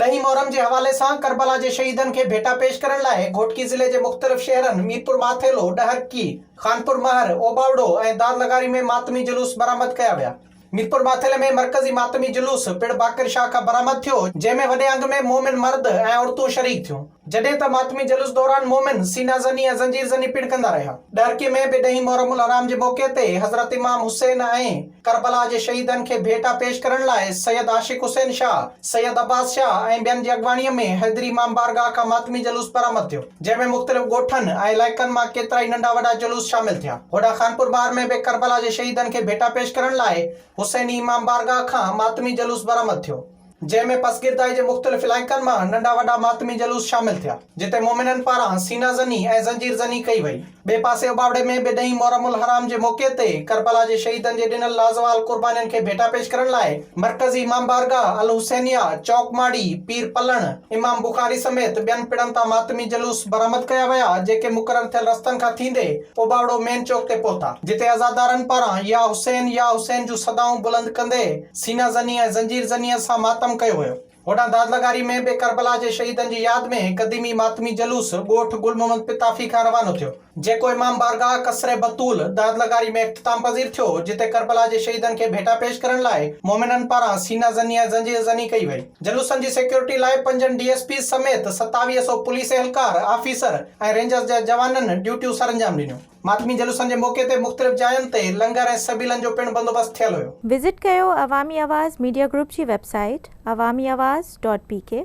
ॾहीं मोहरम जे हवाले सां करबला जे शहीदनि खे भेटा पेश करण लाइ घोटकी ज़िले जे मुख़्तलिफ़ शहरनि मीरपुर माथेलो, डहरकी, खानपुर महर, ओबावड़ो ऐं दादलगारी में मातमी जुलूस बरामद कया विया। मीरपुर माथेले में मरकज़ी मातमी जुलूस पिण बाकिर शाह खां बरामद थियो, जंहिंमें वॾे अंग में मोमिन मर्द ऐं औरतूं शरीक थियूं, जॾहिं त मातमी जुलूस दौरान मोमिन सीना ज़नी ऐं ज़ंजीर ज़नी पिण कंदा रहिया। डहरकी में बि ॾहीं मोहरमुल हराम जे मौक़े ते हज़रत इमाम हुसैन ऐं करबला जे शहीदनि खे भेटा पेश करण लाइ सैयद आशिक हुसैन शाह, सैयद अब्बास शाह ऐं ॿियनि जी अॻवाणीअ में हैदरी इमाम बारगाह खां मातमी जुलूस बरामद थियो, जंहिंमें मुख़्तलिफ़ ॻोठनि ऐं इलाइक़नि मां केतिरा ई नंढा वॾा जुलूस शामिल थिया। होॾां खानपुर महर में बि करबला जे शहीदनि खे भेटा पेश करण लाइ हुसैनी इमाम बारगाह खां मातमी जुलूस बरामद थियो, जंहिंमें पसगिरदाई जे मुख़्तलिफ़ इलाइक़नि मां नंढा वॾा मातमी जुलूस शामिल थिया, जिते मोमिननि पारां सीना ज़नी ऐं ज़ंजीर ज़नी कई वई। ॿिए पासे ओबावड़े में बि ॾहीं मोहरमुल हराम जे मौक़े ते करबला जे शहीदनि जे ॾिनल लाज़वाल क़ुर्बानियुनि खे भेटा पेश करण लाइ मरकज़ी इमाम बारगाह, अल हुसैनिया, चौक माड़ी, पीर पलण, इमाम बुखारी समेत ॿियनि पिणनि तां मातमी जुलूस बरामद कया विया, जेके मुक़रर थियल रस्तनि खां थींदे ओबावड़ो मेन चौक ते पहुता, जिते अज़ादारनि पारां या हुसैन जूं सदाऊं बुलंद कंदे सीना ज़नी ऐं ज़ंजीर ज़नीअ सां मातम कयो वियो। होॾां दादलगारी में बि करबला जे शहीदनि जी यादि में क़दीमी मातमी जुलूस ॻोठ गुल मोहम्मद पिताफ़ी खां रवानो थियो, जेको इमाम बारगाह कसरे बतूल दादलगारी में इख्तिताम पज़ीर थियो, जिते करबला जे शहीदनि खे भेटा पेश करण लाइ मोमिननि पारां सीना ज़नी ऐं ज़ंजीर ज़नी कई वई। जुलूसनि जी सिक्योरिटी लाइ 5 DSP समेत 2700 पुलिस एहलकार, आफ़ीसर ऐं रेंजर्स जे जवाननि ड्यूटियूं सरअंजाम ॾिनियूं। मातमी जुलूसनि जे मौक़े ते मुख़्तलिफ़ जायुनि ते लंगर ऐं सबिलनि जो पिण बंदोबस्त थियल हुयो। विज़िट कयो अवामी आवाज़ मीडिया ग्रुप जी वेबसाइट awamiawaz.pk।